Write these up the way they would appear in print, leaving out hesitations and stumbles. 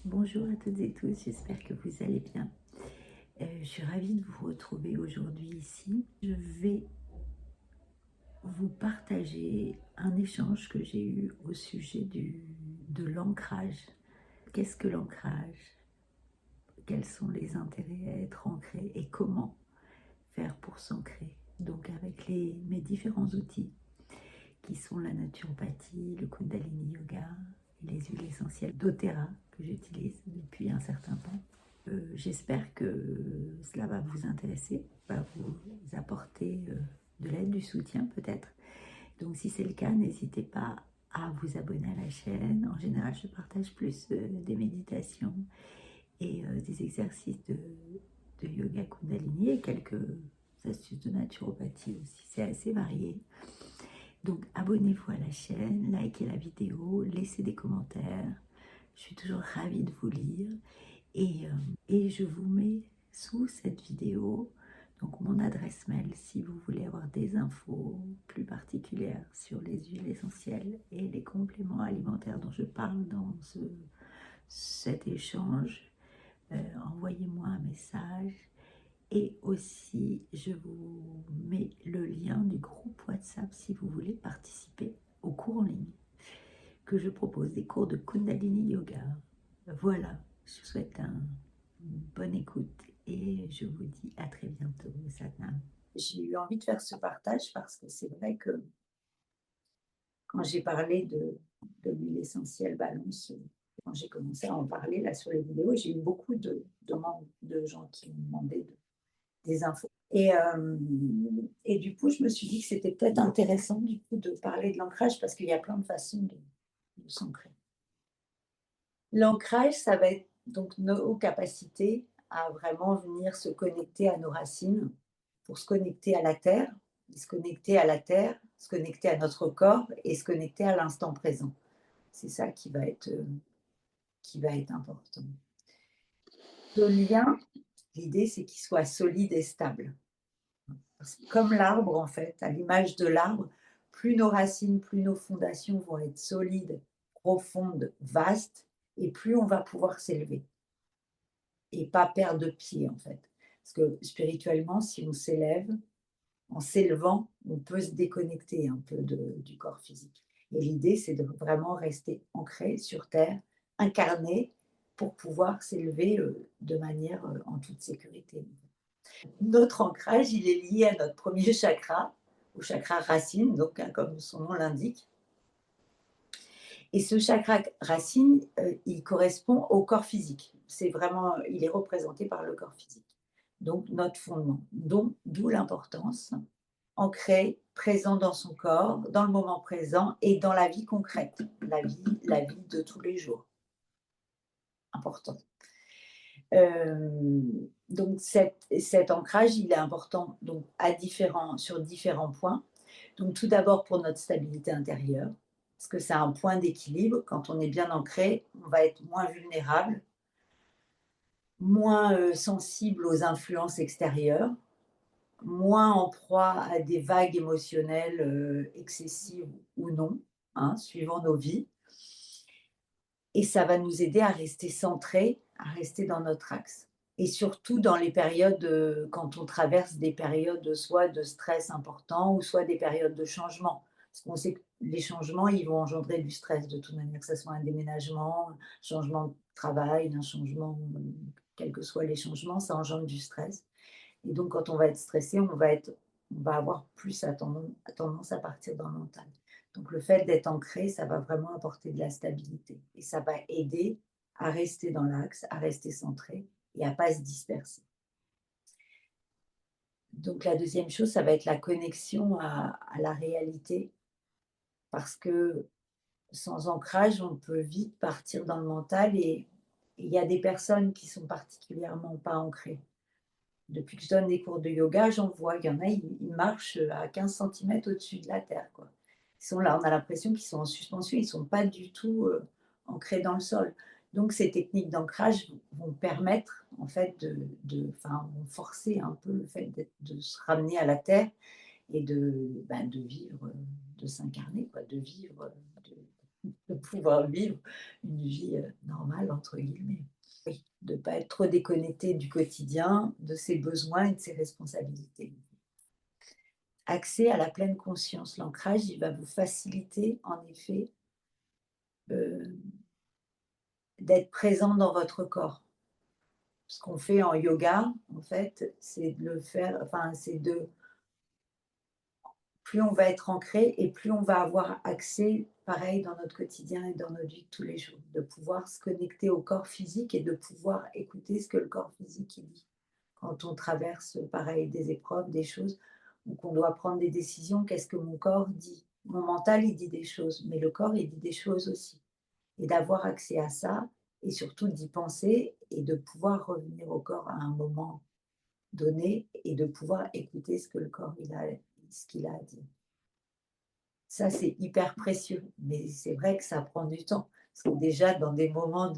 Bonjour à toutes et tous, j'espère que vous allez bien. Je suis ravie de vous retrouver aujourd'hui ici. Je vais vous partager un échange que j'ai eu au sujet de l'ancrage. Qu'est-ce que l'ancrage? Quels sont les intérêts à être ancré et comment faire pour s'ancrer? Donc avec mes différents outils qui sont la naturopathie, le Kundalini Yoga et les huiles essentielles d'Otera que j'utilise depuis un certain temps. J'espère que cela va vous intéresser, va vous apporter de l'aide, du soutien peut-être. Donc si c'est le cas, n'hésitez pas à vous abonner à la chaîne. En général, je partage plus des méditations et des exercices de yoga Kundalini et quelques astuces de naturopathie aussi. C'est assez varié. Donc abonnez-vous à la chaîne, likez la vidéo, laissez des commentaires. Je suis toujours ravie de vous lire. Et je vous mets sous cette vidéo donc mon adresse mail si vous voulez avoir des infos plus particulières sur les huiles essentielles et les compléments alimentaires dont je parle dans cet échange. Envoyez-moi un message et aussi je vous mets le lien du groupe WhatsApp si vous voulez participer aux cours en ligne que je propose, des cours de Kundalini Yoga. Voilà, je vous souhaite une bonne écoute et je vous dis à très bientôt, Satnam. J'ai eu envie de faire ce partage parce que c'est vrai que quand j'ai parlé de l'huile essentielle balance, quand j'ai commencé à en parler là sur les vidéos, j'ai eu beaucoup de demandes de gens qui m'ont demandé des infos. Et du coup, je me suis dit que c'était peut-être intéressant du coup de parler de l'ancrage parce qu'il y a plein de façons de s'ancrer. L'ancrage, ça va être donc nos capacités à vraiment venir se connecter à nos racines, pour se connecter à la terre, se connecter à la terre, se connecter à notre corps et se connecter à l'instant présent. C'est ça qui va être important. Ce lien, l'idée, c'est qu'il soit solide et stable. Parce que comme l'arbre, en fait, à l'image de l'arbre, plus nos racines, plus nos fondations vont être solides, profondes, vastes, et plus on va pouvoir s'élever. Et pas perdre de pied, en fait. Parce que spirituellement, si on s'élève, en s'élevant, on peut se déconnecter un peu du corps physique. Et l'idée, c'est de vraiment rester ancré sur terre, incarné, pour pouvoir s'élever de manière en toute sécurité. Notre ancrage, il est lié à notre premier chakra, au chakra racine, donc hein, comme son nom l'indique. Et ce chakra racine, il correspond au corps physique. C'est vraiment, il est représenté par le corps physique. Donc notre fondement. Donc d'où l'importance, ancré, présent dans son corps, dans le moment présent et dans la vie concrète, la vie de tous les jours. Important. Donc cet ancrage, il est important donc sur différents points. Donc tout d'abord pour notre stabilité intérieure, parce que c'est un point d'équilibre. Quand on est bien ancré, on va être moins vulnérable, moins sensible aux influences extérieures, moins en proie à des vagues émotionnelles excessives ou non, hein, suivant nos vies. Et ça va nous aider à rester centrés, à rester dans notre axe. Et surtout dans les périodes, quand on traverse des périodes soit de stress important ou soit des périodes de changement. Parce qu'on sait que les changements, ils vont engendrer du stress de toute manière, que ce soit un déménagement, un changement de travail, un changement, quels que soient les changements, ça engendre du stress. Et donc quand on va être stressé, on va avoir plus tendance à partir dans le mental. Donc le fait d'être ancré, ça va vraiment apporter de la stabilité et ça va aider à rester dans l'axe, à rester centré et à pas se disperser. Donc la deuxième chose, ça va être la connexion à la réalité parce que sans ancrage, on peut vite partir dans le mental et il y a des personnes qui sont particulièrement pas ancrées. Depuis que je donne des cours de yoga, j'en vois, il y en a, ils marchent à 15 centimètres au-dessus de la terre, quoi. Ils sont là, on a l'impression qu'ils sont en suspension, ils ne sont pas du tout ancrés dans le sol. Donc ces techniques d'ancrage vont permettre, en fait, enfin, vont forcer un peu le fait de se ramener à la terre et de vivre, de s'incarner, quoi, de vivre, de pouvoir vivre une vie, «normale» entre guillemets. Oui, de ne pas être trop déconnecté du quotidien, de ses besoins et de ses responsabilités. Accès à la pleine conscience. L'ancrage, il va vous faciliter en effet, heu, d'être présent dans votre corps. Ce qu'on fait en yoga, en fait, c'est de le faire enfin, c'est de plus on va être ancré et plus on va avoir accès, pareil dans notre quotidien et dans notre vie de tous les jours, de pouvoir se connecter au corps physique et de pouvoir écouter ce que le corps physique il dit. Quand on traverse, pareil, des épreuves, des choses, ou qu'on doit prendre des décisions, qu'est-ce que mon corps dit? Mon mental, il dit des choses, mais le corps, il dit des choses aussi. Et d'avoir accès à ça et surtout d'y penser et de pouvoir revenir au corps à un moment donné et de pouvoir écouter ce que le corps ce qu'il a à dire. Ça, c'est hyper précieux, mais c'est vrai que ça prend du temps. Parce que déjà, dans des moments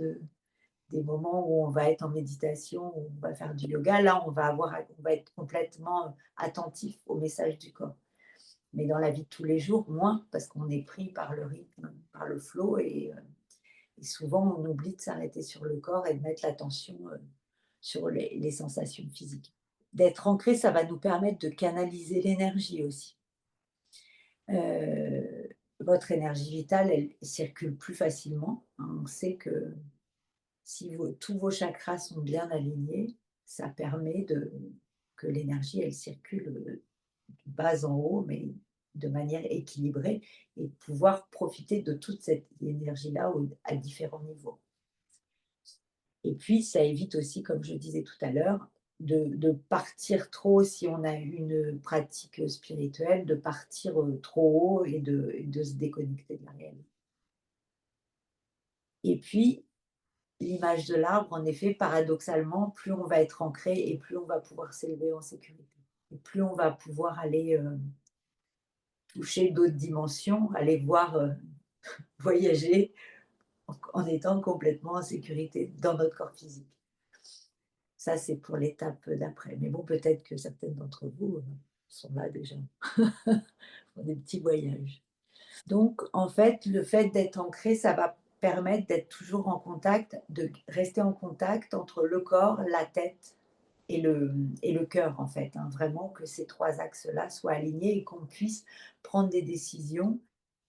où on va être en méditation, où on va faire du yoga, là, on va être complètement attentif au message du corps. Mais dans la vie de tous les jours, moins, parce qu'on est pris par le rythme, par le flow, et souvent on oublie de s'arrêter sur le corps et de mettre l'attention sur les sensations physiques. D'être ancré, ça va nous permettre de canaliser l'énergie aussi. Votre énergie vitale, elle circule plus facilement, hein. On sait que si tous vos chakras sont bien alignés, ça permet que l'énergie, elle circule de bas en haut, mais de manière équilibrée et de pouvoir profiter de toute cette énergie-là à différents niveaux. Et puis, ça évite aussi, comme je disais tout à l'heure, de partir trop, si on a une pratique spirituelle, de partir trop haut et de se déconnecter de la réalité. Et puis, l'image de l'arbre, en effet, paradoxalement, plus on va être ancré et plus on va pouvoir s'élever en sécurité. Et plus on va pouvoir aller toucher d'autres dimensions, aller voir, voyager en étant complètement en sécurité dans notre corps physique. Ça, c'est pour l'étape d'après. Mais bon, peut-être que certaines d'entre vous sont là déjà, font des petits voyages. Donc, en fait, le fait d'être ancré, ça va permettre d'être toujours en contact, de rester en contact entre le corps, la tête et le cœur, en fait, hein. Vraiment que ces 3 axes-là soient alignés et qu'on puisse prendre des décisions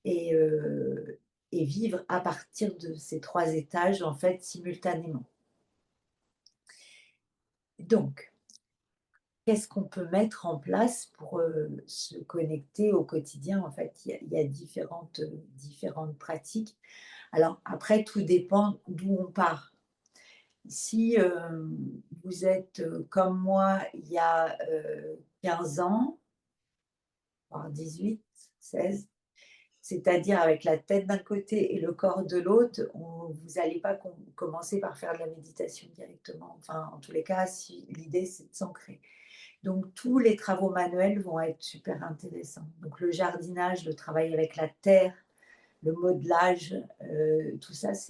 et heu et vivre à partir de ces 3 étages, en fait, simultanément. Donc, qu'est-ce qu'on peut mettre en place pour, se connecter au quotidien? En fait, il y a différentes pratiques. Alors après, tout dépend d'où on part. Si, vous êtes, comme moi, il y a, 15 ans, voire 18, 16, c'est-à-dire avec la tête d'un côté et le corps de l'autre, vous n'allez pas commencer par faire de la méditation directement. Enfin, en tous les cas, si l'idée, c'est de s'ancrer. Donc tous les travaux manuels vont être super intéressants. Donc le jardinage, le travail avec la terre, le modelage, tout ça, ça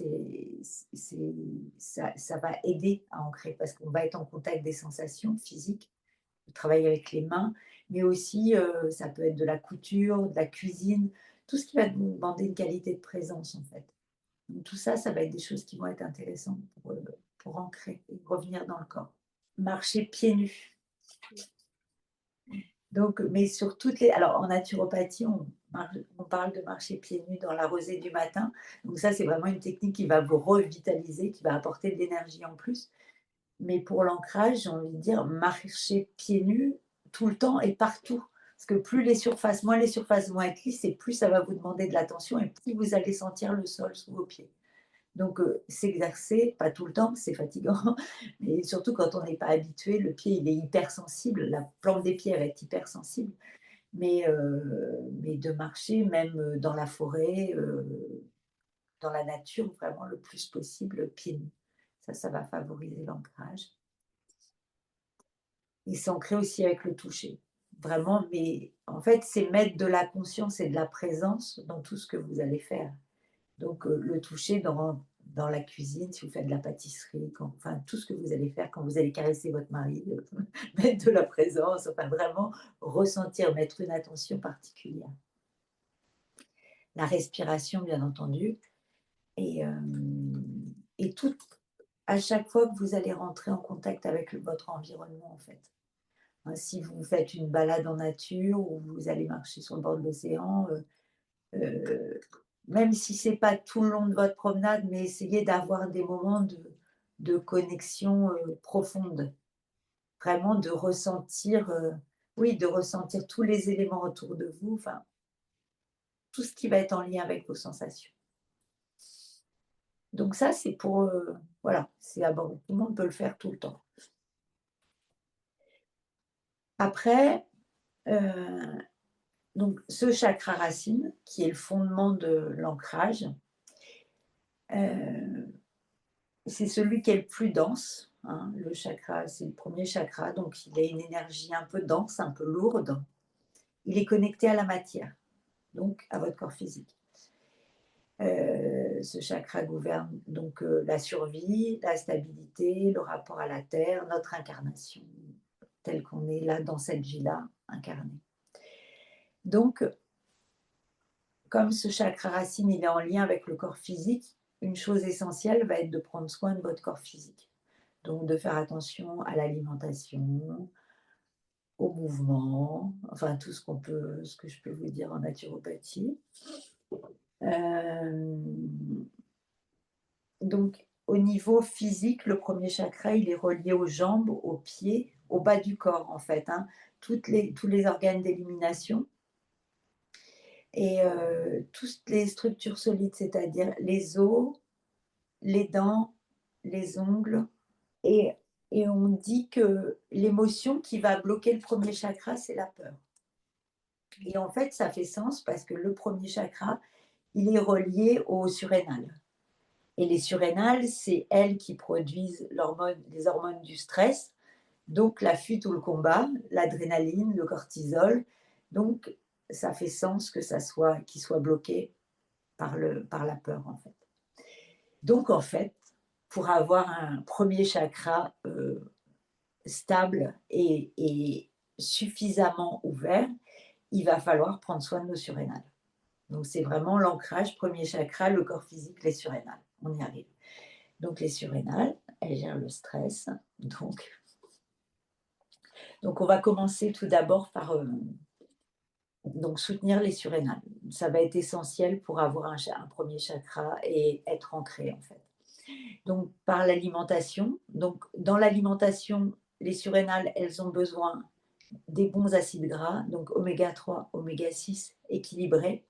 va aider à ancrer parce qu'on va être en contact des sensations physiques, le travail avec les mains, mais aussi, ça peut être de la couture, de la cuisine, tout ce qui va nous demander une qualité de présence, en fait. Donc tout ça, ça va être des choses qui vont être intéressantes pour ancrer et revenir dans le corps. Marcher pieds nus. Donc, mais sur toutes les alors en naturopathie, on parle de marcher pieds nus dans la rosée du matin. Donc ça, c'est vraiment une technique qui va vous revitaliser, qui va apporter de l'énergie en plus. Mais pour l'ancrage, j'ai envie de dire, marcher pieds nus tout le temps et partout. Parce que moins les surfaces vont être lisses et plus ça va vous demander de l'attention et plus vous allez sentir le sol sous vos pieds. Donc, s'exercer, pas tout le temps, c'est fatigant, mais surtout quand on n'est pas habitué, le pied, il est hypersensible, la plante des pieds, elle va être hypersensible, mais de marcher même, dans la forêt, dans la nature, vraiment le plus possible, pieds nus. Ça va favoriser l'ancrage et s'ancrer aussi avec le toucher. Vraiment, mais en fait, c'est mettre de la conscience et de la présence dans tout ce que vous allez faire. Donc, le toucher dans la cuisine, si vous faites de la pâtisserie, enfin tout ce que vous allez faire quand vous allez caresser votre mari, mettre de la présence, enfin vraiment ressentir, mettre une attention particulière. la respiration, bien entendu. Et, tout, à chaque fois que vous allez rentrer en contact avec votre environnement, en fait. Hein, si vous faites une balade en nature ou vous allez marcher sur le bord de l'océan, heu, même si c'est pas tout le long de votre promenade, mais essayez d'avoir des moments de connexion, profonde. Vraiment de ressentir, oui, de ressentir tous les éléments autour de vous, enfin, tout ce qui va être en lien avec vos sensations. Donc ça, c'est pour, voilà, c'est abordé. Tout le monde peut le faire tout le temps. Après, heu, donc ce chakra racine, qui est le fondement de l'ancrage, heu, c'est celui qui est le plus dense, hein. Le chakra, c'est le premier chakra, donc il a une énergie un peu dense, un peu lourde. Il est connecté à la matière, donc à votre corps physique. Ce chakra gouverne donc la survie, la stabilité, le rapport à la terre, notre incarnation, telle qu'on est là dans cette vie-là, incarnée. Donc, comme ce chakra racine, il est en lien avec le corps physique, une chose essentielle va être de prendre soin de votre corps physique. Donc de faire attention à l'alimentation, au mouvement, enfin tout ce que je peux vous dire en naturopathie. Hem Donc, au niveau physique, le premier chakra, il est relié aux jambes, aux pieds, au bas du corps, en fait, hein. Tous les organes d'élimination et toutes les structures solides, c'est-à-dire les os, les dents, les ongles et on dit que l'émotion qui va bloquer le premier chakra, c'est la peur et en fait, ça fait sens parce que le premier chakra, il est relié au surrénal. Et les surrénales, c'est elles qui produisent les hormones du stress, donc la fuite ou le combat, l'adrénaline, le cortisol. Donc, ça fait sens que qu'il soit bloqué par la peur, en fait. Donc, en fait, pour avoir un premier chakra stable et suffisamment ouvert, il va falloir prendre soin de nos surrénales. Donc, c'est vraiment l'ancrage, premier chakra, le corps physique, les surrénales. On y arrive. Donc les surrénales, elles gèrent le stress. Donc on va commencer tout d'abord par donc soutenir les surrénales. Ça va être essentiel pour avoir un premier chakra et être ancré en fait. Donc par l'alimentation. Donc dans l'alimentation, les surrénales, elles ont besoin des bons acides gras, donc oméga 3, oméga 6 équilibrés.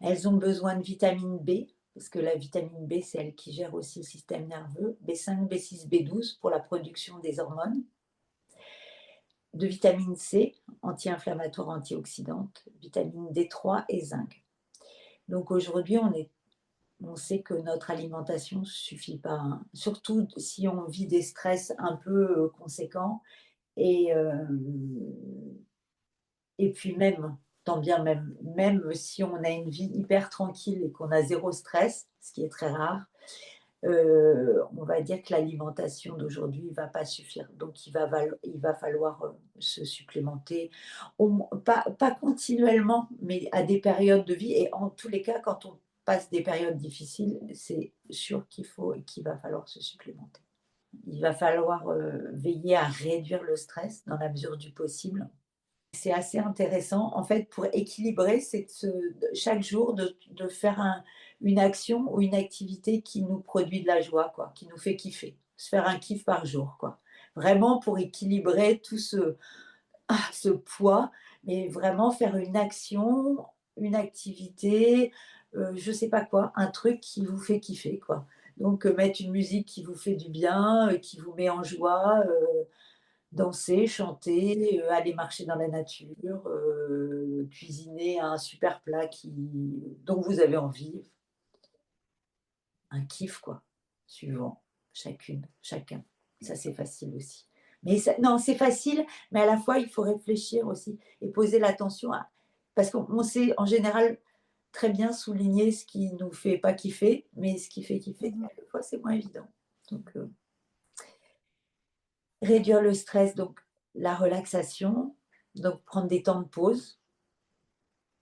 Elles ont besoin de vitamine B, parce que la vitamine B, c'est elle qui gère aussi le système nerveux. B5, B6, B12 pour la production des hormones. De vitamine C, anti-inflammatoire, antioxydante. Vitamine D3 et zinc. Donc aujourd'hui, on sait que notre alimentation ne suffit pas, hein. Surtout si on vit des stress un peu conséquents. Et, et puis même, tant bien même si on a une vie hyper tranquille et qu'on a zéro stress, ce qui est très rare, on va dire que l'alimentation d'aujourd'hui ne va pas suffire. Donc il va falloir, se supplémenter, pas continuellement, mais à des périodes de vie et en tous les cas, quand on passe des périodes difficiles, c'est sûr qu'il va falloir se supplémenter. Il va falloir, veiller à réduire le stress dans la mesure du possible. C'est assez intéressant. En fait, pour équilibrer, c'est chaque jour de faire une action ou une activité qui nous produit de la joie, quoi, qui nous fait kiffer. Se faire un kiff par jour, quoi. Vraiment pour équilibrer tout ce poids, mais vraiment faire une action, une activité, je sais pas quoi, un truc qui vous fait kiffer, quoi. Donc, mettre une musique qui vous fait du bien, qui vous met en joie, danser, chanter, aller marcher dans la nature, cuisiner un super plat dont vous avez envie. Un kiff quoi, suivant chacune, chacun. Ça, c'est facile aussi. Mais ça non, c'est facile, mais à la fois, il faut réfléchir aussi et poser l'attention à parce qu'on sait en général très bien souligner ce qui nous fait pas kiffer, mais ce qui fait kiffer, des fois, c'est moins évident. Donc, réduire le stress, donc la relaxation, donc prendre des temps de pause,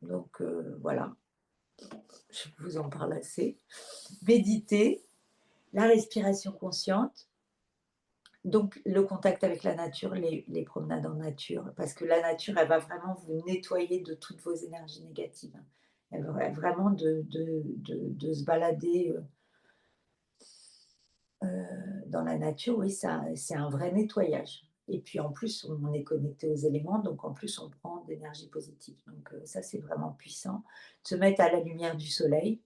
Donc voilà, je vous en parle assez. Méditer, la respiration consciente, donc le contact avec la nature, les promenades en nature, parce que la nature, elle va vraiment vous nettoyer de toutes vos énergies négatives. Elle va vraiment de se balader, dans la nature, oui, ça c'est un vrai nettoyage et puis en plus, on est connecté aux éléments, donc en plus, on prend d'énergie positive, donc ça, c'est vraiment puissant. Se mettre à la lumière du soleil,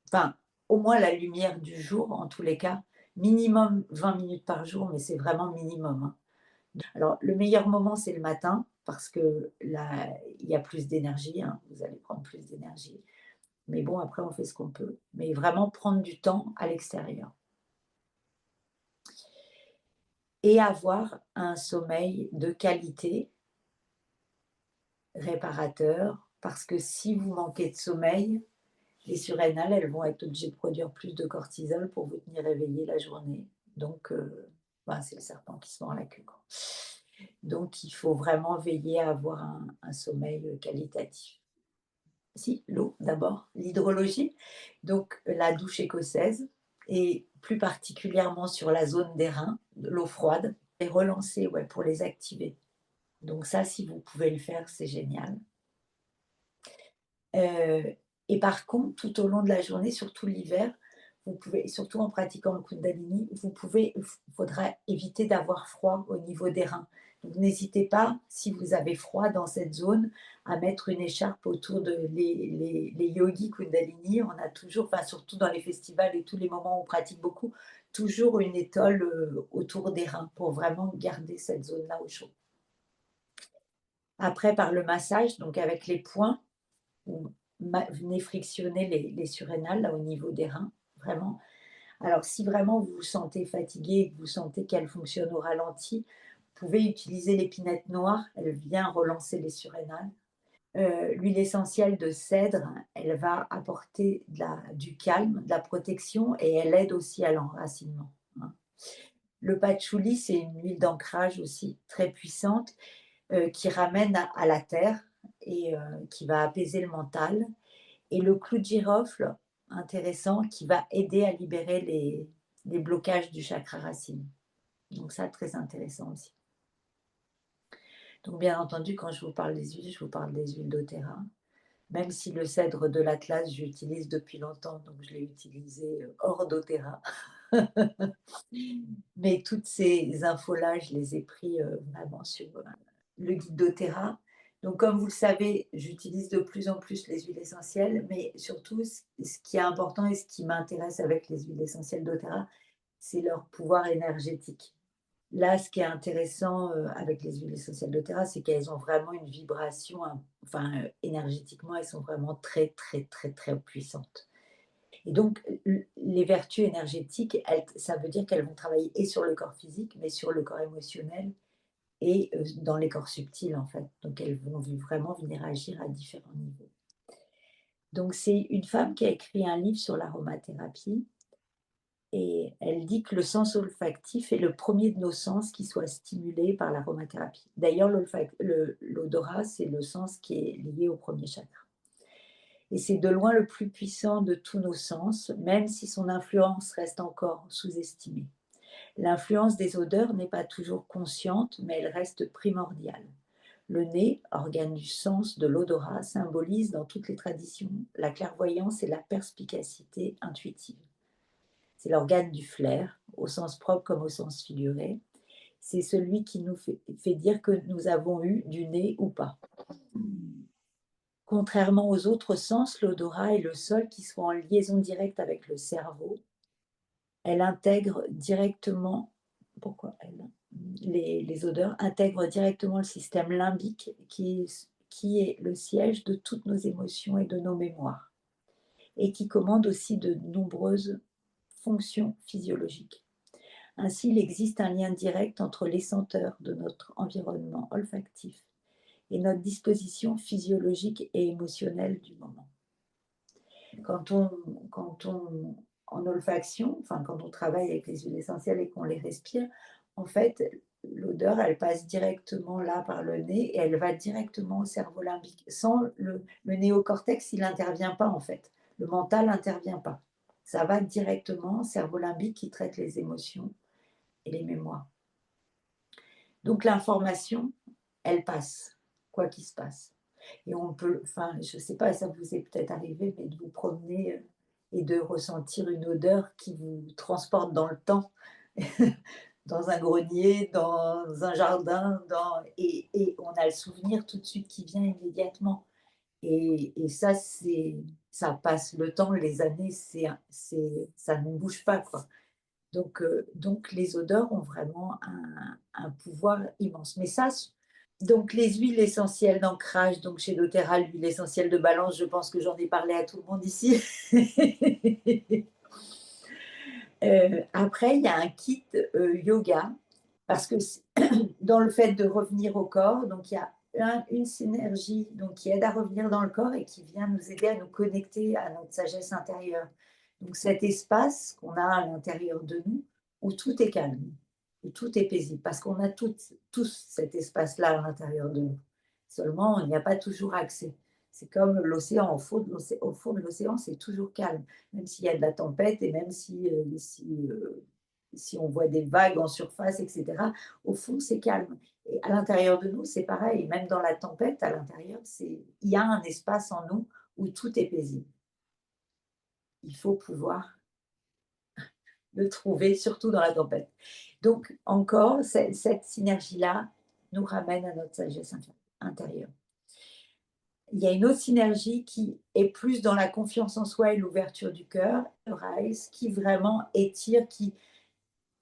enfin, au moins la lumière du jour, en tous les cas, minimum 20 minutes par jour, mais c'est vraiment minimum, hein. Alors, le meilleur moment, c'est le matin parce que là, il y a plus d'énergie, hein, vous allez prendre plus d'énergie. Mais bon, après, on fait ce qu'on peut. Mais vraiment prendre du temps à l'extérieur et avoir un sommeil de qualité, réparateur, parce que si vous manquez de sommeil, les surrénales, elles vont être obligées de produire plus de cortisol pour vous tenir éveillé la journée. Donc, ben, c'est le serpent qui se mord la queue, quoi. Donc, il faut vraiment veiller à avoir un sommeil qualitatif. Si, l'eau d'abord, l'hydrologie, donc la douche écossaise et plus particulièrement sur la zone des reins, de l'eau froide et relancer, ouais, pour les activer. Donc ça, si vous pouvez le faire, c'est génial. Heu et par contre, tout au long de la journée, surtout l'hiver, vous pouvez surtout en pratiquant le Kundalini, vous pouvez faudra éviter d'avoir froid au niveau des reins. Donc n'hésitez pas, si vous avez froid dans cette zone, à mettre une écharpe autour de les yogis Kundalini, on a toujours, enfin surtout dans les festivals et tous les moments où on pratique beaucoup, toujours une étole, autour des reins pour vraiment garder cette zone-là au chaud. Après par le massage, donc avec les poings, ou venez frictionner les surrénales, là, au niveau des reins, vraiment. Alors, si vraiment vous vous sentez fatigué et que vous sentez qu'elle fonctionne au ralenti, vous pouvez utiliser l'épinette noire, elle vient relancer les surrénales. L'huile essentielle de cèdre, elle va apporter du calme, de la protection et elle aide aussi à l'enracinement, hein. Le patchouli, c'est une huile d'ancrage aussi très puissante, qui ramène à la terre et qui va apaiser le mental. Et le clou de girofle, intéressant, qui va aider à libérer les blocages du chakra racine. Donc ça, très intéressant aussi. Donc bien entendu, quand je vous parle des huiles, je vous parle des huiles doTERRA. Même si le cèdre de l'Atlas, j'utilise depuis longtemps, donc je l'ai utilisé hors doTERRA. Mais toutes ces infos-là, je les ai pris vraiment sur le guide doTERRA. Donc, comme vous le savez, j'utilise de plus en plus les huiles essentielles, mais surtout, ce qui est important et ce qui m'intéresse avec les huiles essentielles doTERRA, c'est leur pouvoir énergétique. Là, ce qui est intéressant avec les huiles essentielles doTERRA, c'est qu'elles ont vraiment une vibration, hein, enfin, énergétiquement, elles sont vraiment très, très, très, très puissantes. Et donc, les vertus énergétiques, ça veut dire qu'elles vont travailler et sur le corps physique, mais sur le corps émotionnel et dans les corps subtils, en fait. Donc, elles vont vraiment venir agir à différents niveaux. Donc, c'est une femme qui a écrit un livre sur l'aromathérapie et elle dit que le sens olfactif est le premier de nos sens qui soit stimulé par l'aromathérapie. D'ailleurs, l'odorat, c'est le sens qui est lié au premier chakra. Et c'est de loin le plus puissant de tous nos sens, même si son influence reste encore sous-estimée. L'influence des odeurs n'est pas toujours consciente, mais elle reste primordiale. Le nez, organe du sens de l'odorat, symbolise dans toutes les traditions la clairvoyance et la perspicacité intuitive. C'est l'organe du flair, au sens propre comme au sens figuré. C'est celui qui nous fait dire que nous avons eu du nez ou pas. Contrairement aux autres sens, l'odorat est le seul qui soit en liaison directe avec le cerveau. Elle intègre directement, pourquoi elle les odeurs intègrent directement le système limbique qui est le siège de toutes nos émotions et de nos mémoires et qui commande aussi de nombreuses fonctions physiologiques. Ainsi, il existe un lien direct entre les senteurs de notre environnement olfactif et notre disposition physiologique et émotionnelle du moment. Quand on, quand on en olfaction, enfin quand on travaille avec les huiles essentielles et qu'on les respire, en fait, l'odeur, elle passe directement là par le nez et elle va directement au cerveau limbique. Sans le néocortex, il n'intervient pas en fait. Le mental n'intervient pas. Ça va directement au cerveau limbique qui traite les émotions et les mémoires. Donc l'information, elle passe, quoi qu'il se passe. Et on peut, enfin, je ne sais pas, ça vous est peut-être arrivé, mais de vous promener et de ressentir une odeur qui vous transporte dans le temps, dans un grenier, dans un jardin, et on a le souvenir tout de suite qui vient immédiatement. Et ça, ça passe le temps, les années, ça ne bouge pas, quoi. Donc les odeurs ont vraiment un pouvoir immense. Mais ça, donc les huiles essentielles d'ancrage, donc chez doTERRA, l'huile essentielle de balance, je pense que j'en ai parlé à tout le monde ici. Après, il y a un kit yoga, parce que dans le fait de revenir au corps, donc il y a une synergie donc, qui aide à revenir dans le corps et qui vient nous aider à nous connecter à notre sagesse intérieure. Donc cet espace qu'on a à l'intérieur de nous, où tout est calme, où tout est paisible, parce qu'on a tous cet espace-là à l'intérieur de nous. Seulement, on n'y a pas toujours accès. C'est comme l'océan, au fond de l'océan, c'est toujours calme, même s'il y a de la tempête et même si on voit des vagues en surface, etc. Au fond, c'est calme. Et à l'intérieur de nous, c'est pareil. Même dans la tempête, à l'intérieur, il y a un espace en nous où tout est paisible. Il faut pouvoir le trouver, surtout dans la tempête. Donc, encore, cette synergie-là nous ramène à notre sagesse intérieure. Il y a une autre synergie qui est plus dans la confiance en soi et l'ouverture du cœur, le Rise, qui vraiment étire, qui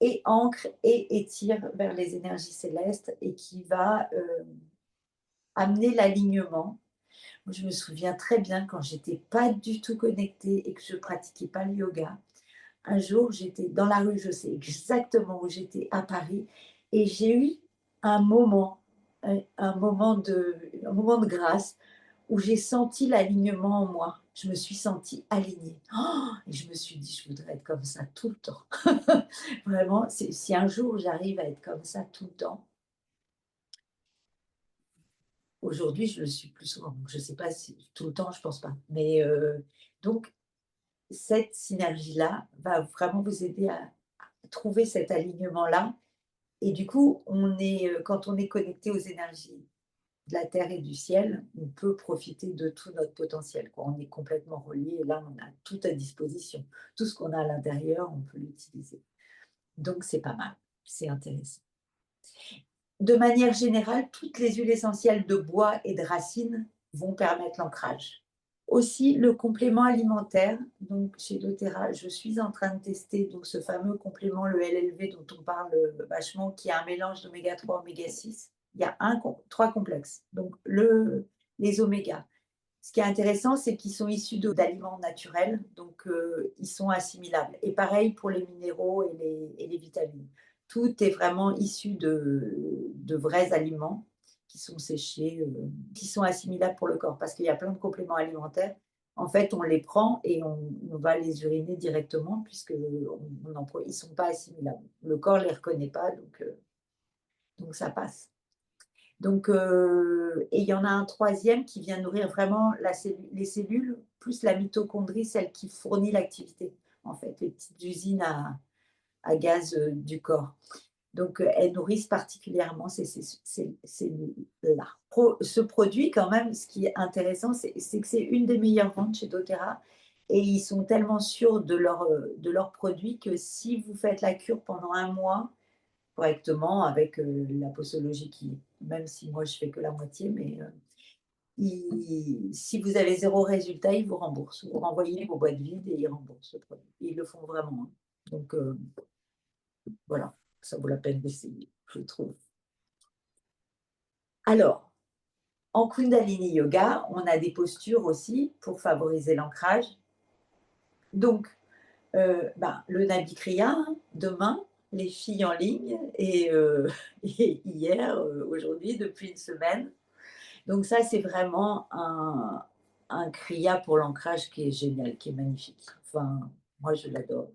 et ancre et étire vers les énergies célestes et qui va amener l'alignement. Moi, je me souviens très bien quand j'étais pas du tout connectée et que je pratiquais pas le yoga. Un jour, j'étais dans la rue, je sais exactement où j'étais à Paris, et j'ai eu un moment, un moment de grâce où j'ai senti l'alignement en moi. Je me suis sentie alignée. Oh, et je me suis dit, je voudrais être comme ça tout le temps. Vraiment, si un jour j'arrive à être comme ça tout le temps, aujourd'hui je le suis plus souvent. Donc je ne sais pas si tout le temps, je ne pense pas. Mais donc, cette synergie-là va vraiment vous aider à trouver cet alignement-là. Et du coup, quand on est connecté aux énergies de la terre et du ciel, on peut profiter de tout notre potentiel, quoi. On est complètement relié et là, on a tout à disposition. Tout ce qu'on a à l'intérieur, on peut l'utiliser. Donc, c'est pas mal, c'est intéressant. De manière générale, toutes les huiles essentielles de bois et de racines vont permettre l'ancrage. Aussi, le complément alimentaire, donc chez doTERRA, je suis en train de tester donc ce fameux complément, le LLV, dont on parle vachement, qui a un mélange d'oméga 3, oméga 6. Il y a trois complexes, donc les oméga. Ce qui est intéressant, c'est qu'ils sont issus d'aliments naturels, donc ils sont assimilables. Et pareil pour les minéraux et les vitamines. Tout est vraiment issu de vrais aliments qui sont séchés, qui sont assimilables pour le corps. Parce qu'il y a plein de compléments alimentaires. En fait, on les prend et on va les uriner directement puisqu'ils ne sont pas assimilables. Le corps ne les reconnaît pas, donc ça passe. Donc, et il y en a un troisième qui vient nourrir vraiment les cellules, plus la mitochondrie, celle qui fournit l'activité, en fait, les petites usines à gaz du corps. Donc, elles nourrissent particulièrement ces cellules-là. Ce produit, quand même, ce qui est intéressant, c'est que c'est une des meilleures ventes chez doTERRA. Et ils sont tellement sûrs de leur produit que si vous faites la cure pendant un mois, correctement avec la posologie qui, même si moi je fais que la moitié, mais si vous avez zéro résultat, ils vous remboursent. Vous renvoyez vos boîtes vides et ils remboursent le produit. Ils le font vraiment, hein. Donc voilà, ça vaut la peine d'essayer, je trouve. Alors, en Kundalini Yoga, on a des postures aussi pour favoriser l'ancrage. Donc, le Nabi Kriya, hein, demain, les filles en ligne, et hier, aujourd'hui, depuis une semaine. Donc ça, c'est vraiment un Kriya pour l'ancrage qui est génial, qui est magnifique. Enfin, moi, je l'adore.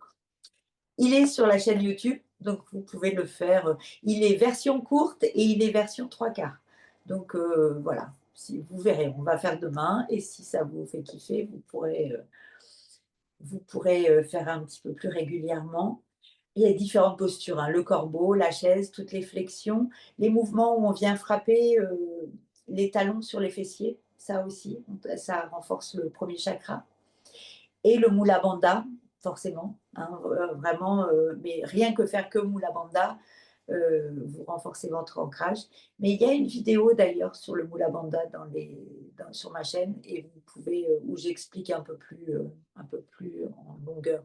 Il est sur la chaîne YouTube, Donc, vous pouvez le faire. Il est version courte et il est version 3/4. Donc, voilà, si, vous verrez, on va faire demain. Et si ça vous fait kiffer, vous pourrez faire un petit peu plus régulièrement. Il y a différentes postures, hein, le corbeau, la chaise, toutes les flexions, les mouvements où on vient frapper les talons sur les fessiers, ça aussi, ça renforce le premier chakra. Et le Mula Bandha, forcément, hein, vraiment, mais rien que faire que Mula Bandha, vous renforcez votre ancrage. Mais il y a une vidéo d'ailleurs sur le Mula Bandha sur ma chaîne et vous pouvez, où j'explique un peu plus en longueur.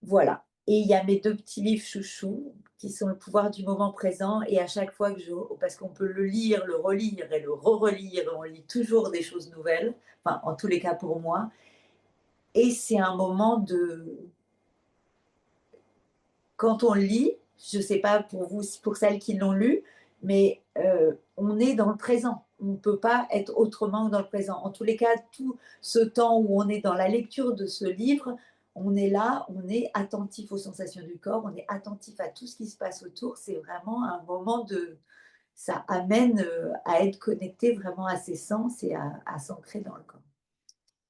Voilà. Et il y a mes 2 petits livres chouchous qui sont Le pouvoir du moment présent et à chaque fois que parce qu'on peut le lire, le relire et le re-relire, on lit toujours des choses nouvelles, enfin en tous les cas pour moi. Et c'est un moment quand on lit, je ne sais pas pour vous, pour celles qui l'ont lu, mais on est dans le présent. On ne peut pas être autrement que dans le présent. En tous les cas, tout ce temps où on est dans la lecture de ce livre, on est là, on est attentif aux sensations du corps, on est attentif à tout ce qui se passe autour. C'est vraiment un moment ça amène à être connecté vraiment à ses sens et à s'ancrer dans le corps.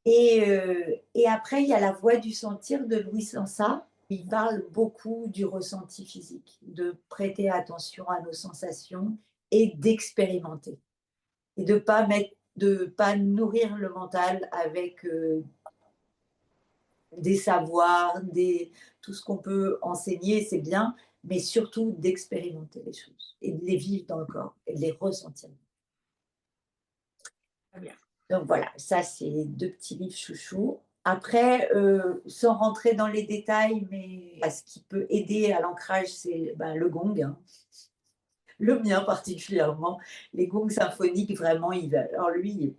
Et après, il y a La voix du sentir de Louis Sansa. Il parle beaucoup du ressenti physique, de prêter attention à nos sensations et d'expérimenter. Et de pas nourrir le mental avec des savoirs, tout ce qu'on peut enseigner, c'est bien, mais surtout d'expérimenter les choses et de les vivre dans le corps et de les ressentir. Très bien. Donc voilà, ça c'est 2 petits livres chouchous. Après, sans rentrer dans les détails, mais ce qui peut aider à l'ancrage, c'est, le gong, hein. Le mien particulièrement. Les gongs symphoniques, vraiment, alors lui,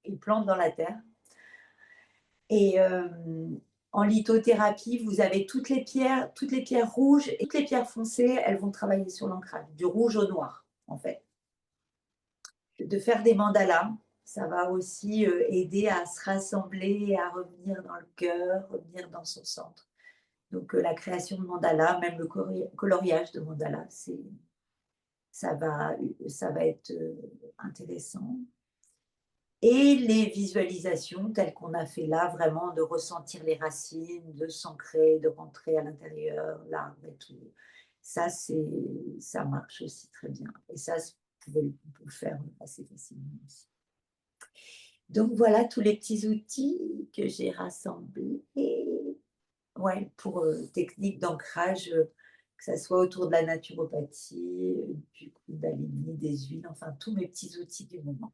il plante dans la terre. Et en lithothérapie, vous avez toutes les pierres rouges et toutes les pierres foncées, elles vont travailler sur l'ancrage, du rouge au noir, en fait. De faire des mandalas, ça va aussi aider à se rassembler, à revenir dans le cœur, revenir dans son centre. Donc la création de mandalas, même le coloriage de mandalas, ça va être intéressant. Et les visualisations telles qu'on a fait là, vraiment de ressentir les racines, de s'ancrer, de rentrer à l'intérieur, l'arbre et tout. Ça marche aussi très bien. Et ça, on peut le faire assez facilement aussi. Donc voilà tous les petits outils que j'ai rassemblés. Ouais, pour technique d'ancrage, que ça soit autour de la naturopathie, du kundalini, des huiles, enfin tous mes petits outils du moment.